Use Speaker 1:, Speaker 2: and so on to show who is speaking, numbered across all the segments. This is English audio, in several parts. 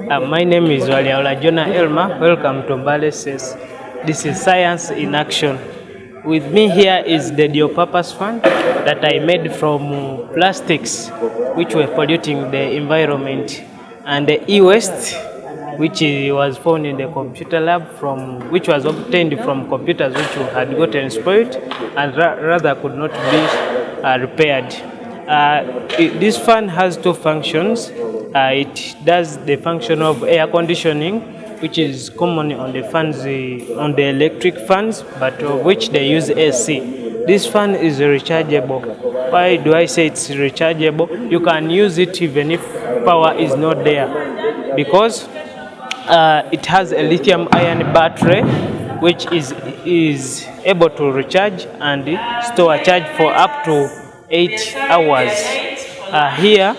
Speaker 1: My name is Waliaula Jonah Elma. Welcome to Mbale Says. This is Science in Action. With me here is the dual purpose fan that I made from plastics which were polluting the environment, and the e-waste which was found in the computer lab which was obtained from computers which had gotten spoiled and rather could not be repaired. This fan has two functions. It does the function of air conditioning, which is common on the fans, on the electric fans, but of which they use AC. This fan is rechargeable. Why do I say it's rechargeable? You can use it even if power is not there, because it has a lithium-ion battery which is able to recharge and store a charge for up to 8 hours. Here,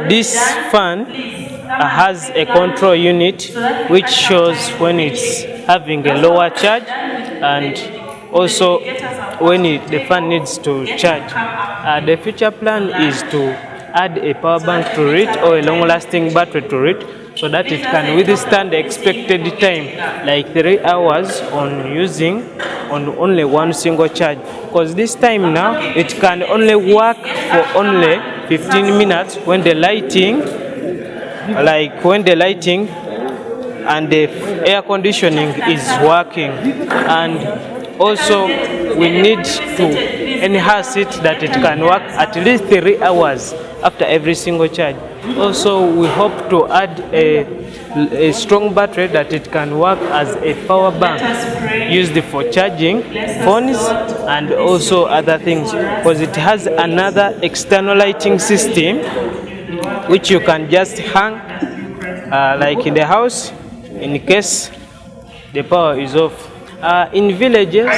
Speaker 1: this fan has a control unit which shows when it's having a lower charge and also when the fan needs to charge. The future plan is to add a power bank to it or a long-lasting battery to it, so that it can withstand the expected time, like 3 hours on using on only one single charge. Because this time now, it can only work for only 15 minutes when the lighting, and the air conditioning is working. And also, we need to enhance it that it can work at least 3 hours after every single charge. Also, we hope to add a strong battery that it can work as a power bank used for charging phones and also other things, because it has another external lighting system which you can just hang like in the house in case the power is off. In villages,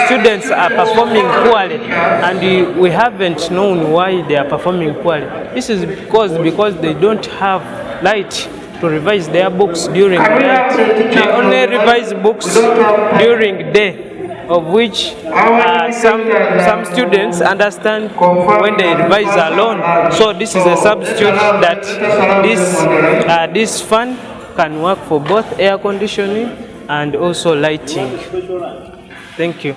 Speaker 1: students are performing poorly, and we haven't known why they are performing poorly. This is because they don't have light to revise their books during night. They only revise books during day, of which some students understand when they revise alone. So this is a substitute that this fan can work for both air conditioning and also lighting. Thank you.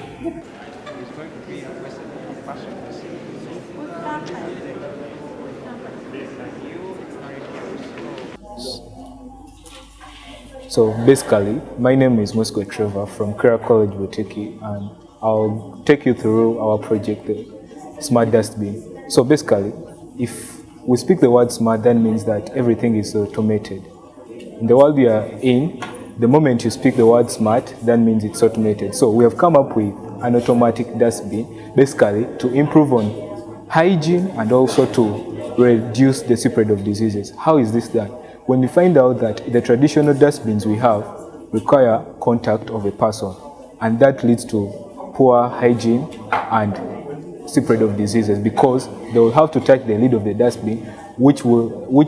Speaker 2: So basically, my name is Mosco Trevor from Kira College Boteki, and I'll take you through our project, the Smart Dustbin. So basically, if we speak the word smart, that means that everything is automated. In the world we are in, the moment you speak the word smart, that means it's automated. So we have come up with an automatic dustbin, basically to improve on hygiene and also to reduce the spread of diseases. How is this done? When we find out that the traditional dustbins we have require contact of a person, and that leads to poor hygiene and spread of diseases, because they will have to touch the lid of the dustbin, which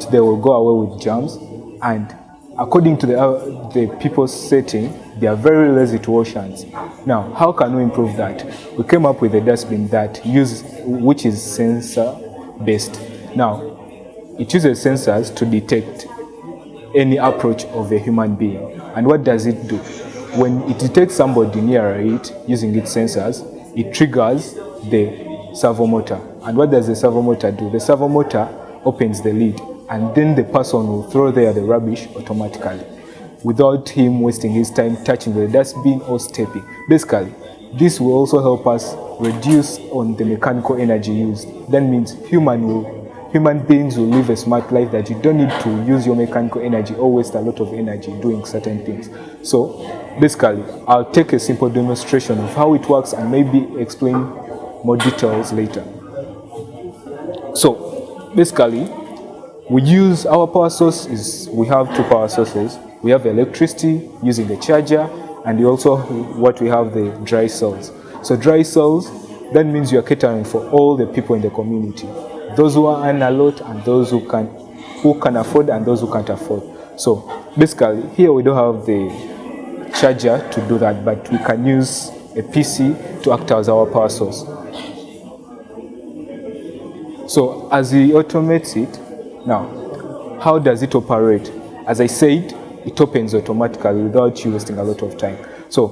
Speaker 2: they will go away with germs, and according to the people's setting, they are very lazy to wash hands. Now, how can we improve that? We came up with a dustbin which is sensor-based. Now, it uses sensors to detect any approach of a human being. And what does it do? When it detects somebody near it using its sensors, it triggers the servo motor. And what does the servo motor do? The servo motor opens the lid, and then the person will throw there the rubbish automatically without him wasting his time touching the dustbin or stepping. Basically, this will also help us reduce on the mechanical energy used. That means human beings will live a smart life, that you don't need to use your mechanical energy or waste a lot of energy doing certain things. So basically, I'll take a simple demonstration of how it works and maybe explain more details later. So basically, we use our power sources. We have two power sources. We have electricity using the charger, and also what we have, the dry cells. So dry cells, that means you are catering for all the people in the community, those who earn a lot and those who can afford and those who can't afford. So basically, here we don't have the charger to do that, but we can use a PC to act as our power source. So as we automate it, now how does it operate? As I said, it opens automatically without you wasting a lot of time. So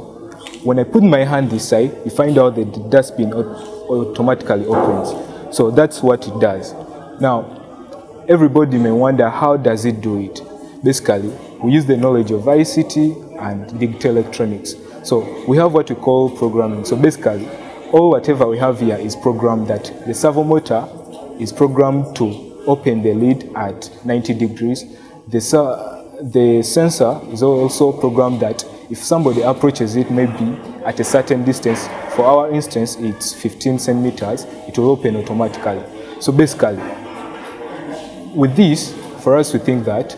Speaker 2: when I put my hand this side, you find out that the dustbin automatically opens. So that's what it does. Now, everybody may wonder, how does it do it? Basically, we use the knowledge of ICT and digital electronics. So we have what we call programming. So basically, all whatever we have here is programmed that the servo motor is programmed to open the lid at 90 degrees. The sensor is also programmed that if somebody approaches it maybe at a certain distance, for our instance it's 15 centimeters, it will open automatically. So basically, with this, for us to think that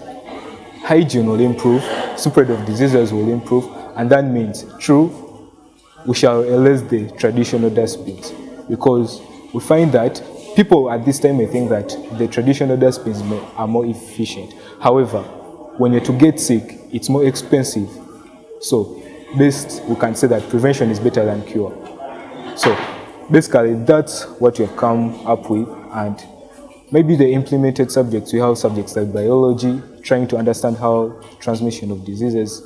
Speaker 2: hygiene will improve, spread of diseases will improve, and that means, true, we shall erase the traditional dustbins, because we find that people at this time may think that the traditional dustbins are more efficient. However, when you're to get sick, it's more expensive. So best we can say that prevention is better than cure. So basically, that's what we have come up with. And maybe the implemented subjects, we have subjects like biology, trying to understand how transmission of diseases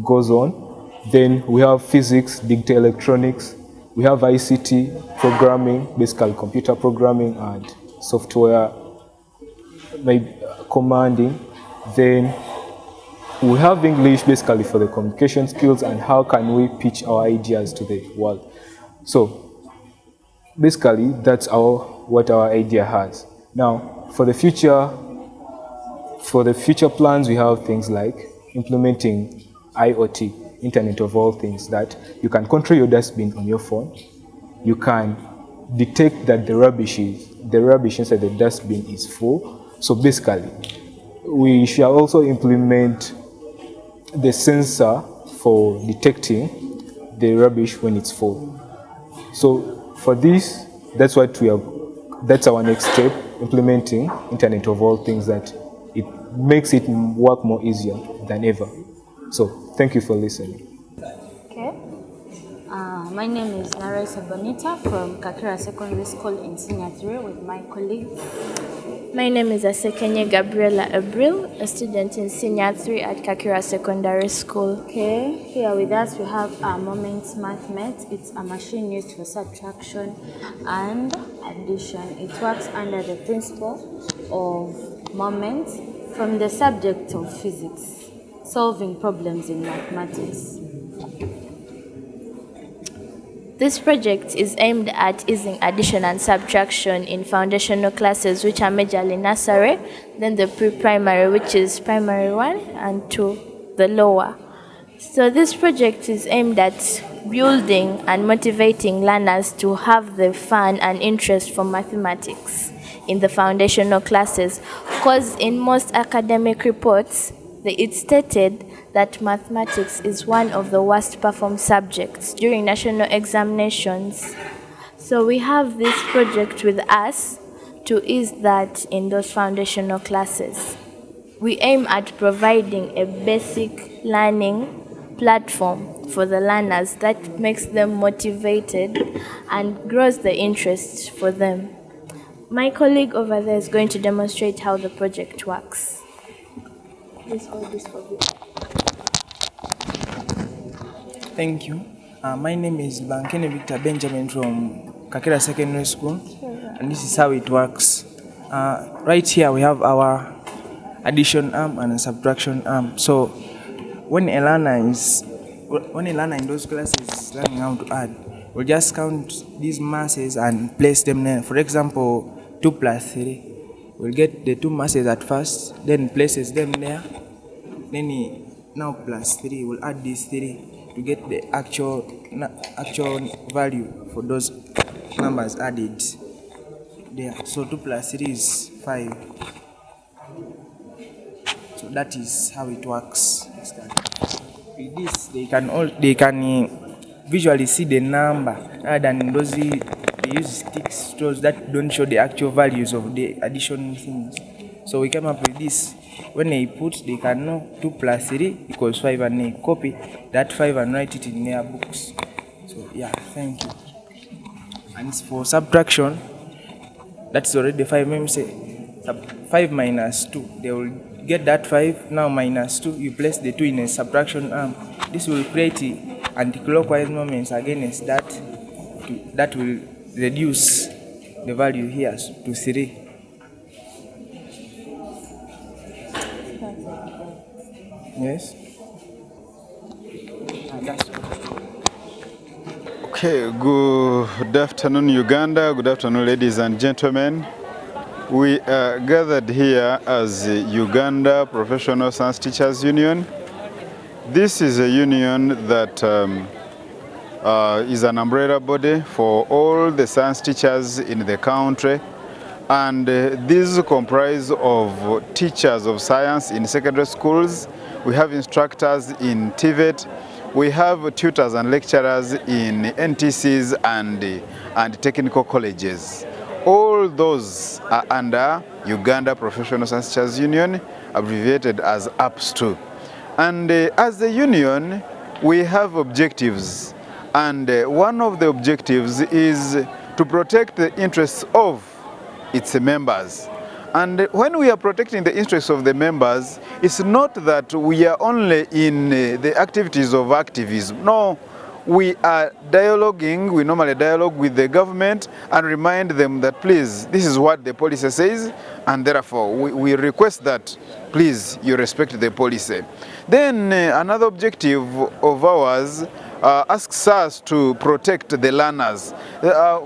Speaker 2: goes on. Then we have physics, digital electronics, we have ICT, programming, basically computer programming and software maybe commanding. Then we have English basically for the communication skills and how can we pitch our ideas to the world. So basically that's what our idea has. Now for the future plans, we have things like implementing IoT, Internet of All Things, that you can control your dustbin on your phone. You can detect that the rubbish inside the dustbin is full. So basically, we shall also implement the sensor for detecting the rubbish when it's full. So for this, that's our next step, implementing Internet of All Things, that it makes it work more easier than ever. So thank you for listening.
Speaker 3: Okay. My name is Larissa Bonita from Kakira Secondary School in Senior 3 with my colleague.
Speaker 4: My name is Asekenye Gabriela Abril, a student in Senior 3 at Kakira Secondary School.
Speaker 3: Okay, here with us we have Moments Mathematics. It's a machine used for subtraction and addition. It works under the principle of moments from the subject of physics, solving problems in mathematics.
Speaker 4: This project is aimed at easing addition and subtraction in foundational classes, which are majorly nursery, then the pre-primary, which is primary 1 and 2, the lower. So this project is aimed at building and motivating learners to have the fun and interest for mathematics in the foundational classes, because in most academic reports, it's stated that mathematics is one of the worst performed subjects during national examinations. So we have this project with us to ease that in those foundational classes. We aim at providing a basic learning platform for the learners that makes them motivated and grows the interest for them. My colleague over there is going to demonstrate how the project works. Please hold this for me.
Speaker 5: Thank you. My name is Bankene Victor Benjamin from Kakira Secondary School, and this is how it works. Right here we have our addition arm and subtraction arm. So when a learner in those classes is learning how to add, we'll just count these masses and place them there. For example, 2 plus 3. We'll get the 2 masses at first, then places them there. Then now plus 3, we'll add these 3 to get the actual value for those numbers added there. So 2 plus 3 is 5. So that is how it works. With this, they can visually see the number, rather than those they use sticks that don't show the actual values of the addition things. So we came up with this. When they can know 2 plus 3 equals 5, and they copy that 5 and write it in their books. So yeah, thank you. And for subtraction, that's already 5. Let me say 5 minus 2. They will get that 5, now minus 2, you place the 2 in a subtraction arm. This will create anti-clockwise moments against that. That will reduce the value here to 3. Yes? That's
Speaker 6: Okay, good afternoon, Uganda. Good afternoon, ladies and gentlemen. We are gathered here as the Uganda Professional Science Teachers Union. This is a union that is an umbrella body for all the science teachers in the country. And these comprise of teachers of science in secondary schools. We have instructors in TVET. We have tutors and lecturers in NTCs and technical colleges. All those are under Uganda Professional Science Teachers Union, abbreviated as UPSTU. And as a union, we have objectives. And one of the objectives is to protect the interests of its members. And when we are protecting the interests of the members, it's not that we are only in the activities of activism. No, we are dialoguing, we normally dialogue with the government and remind them that please, this is what the policy says, and therefore we request that please you respect the policy. Then another objective of ours asks us to protect the learners.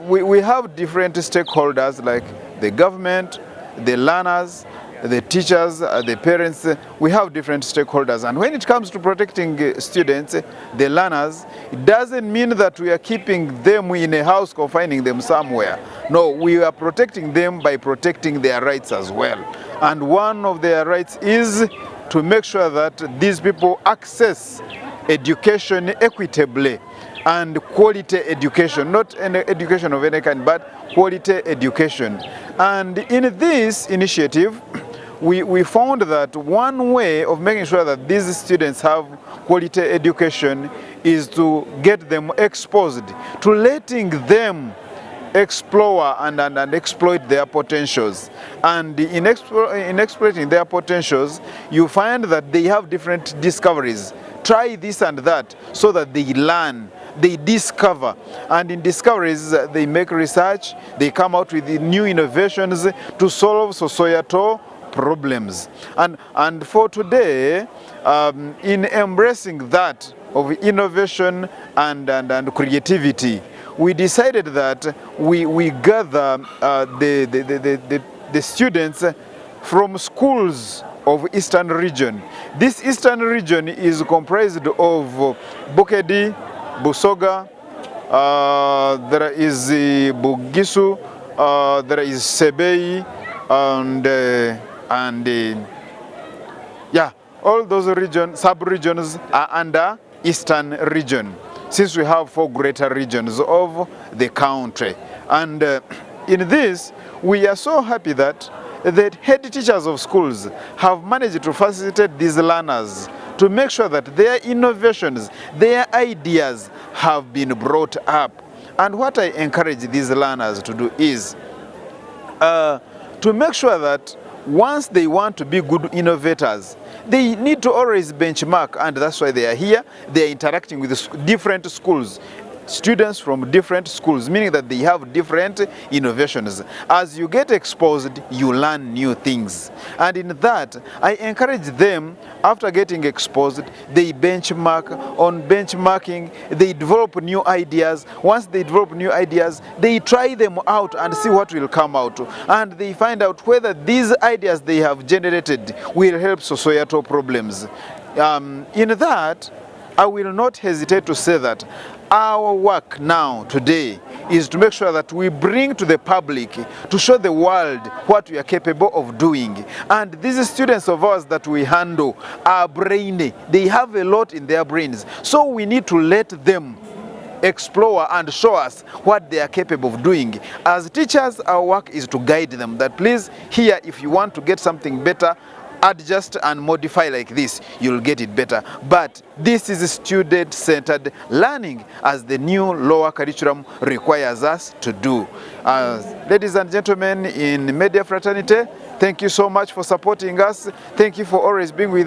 Speaker 6: We have different stakeholders like the government, the learners, the teachers, the parents. We have different stakeholders, and when it comes to protecting students, the learners, it doesn't mean that we are keeping them in a house, confining them somewhere. No, we are protecting them by protecting their rights as well. And one of their rights is to make sure that these people access education equitably and quality education, not an education of any kind, but quality education. And in this initiative, we found that one way of making sure that these students have quality education is to get them exposed, to letting them explore and exploit their potentials. And in exploiting their potentials, you find that they have different discoveries. Try this and that so that they learn, they discover, and in discoveries they make research, they come out with new innovations to solve societal problems. And for today, in embracing that of innovation and creativity, we decided that we gather the students from schools of Eastern region. This Eastern region is comprised of Bukedi, Busoga, there is Bugisu, there is Sebei, and yeah, all those regions, sub-regions are under Eastern region, since we have 4 greater regions of the country. And in this, we are so happy that the head teachers of schools have managed to facilitate these learners to make sure that their innovations, their ideas have been brought up. And what I encourage these learners to do is to make sure that once they want to be good innovators, they need to always benchmark, and that's why they are here. They are interacting with different schools, students from different schools, meaning that they have different innovations. As you get exposed, you learn new things. And in that, I encourage them, after getting exposed, they benchmark. On benchmarking, they develop new ideas. Once they develop new ideas, they try them out and see what will come out. And they find out whether these ideas they have generated will help societal problems. In that, I will not hesitate to say that our work now, today, is to make sure that we bring to the public, to show the world what we are capable of doing. And these students of ours that we handle are brainy. They have a lot in their brains. So we need to let them explore and show us what they are capable of doing. As teachers, our work is to guide them, that please, here, if you want to get something better, adjust and modify like this, you'll get it better. But this is student-centered learning, as the new lower curriculum requires us to do. Ladies and gentlemen in media fraternity, thank you so much for supporting us. Thank you for always being with us.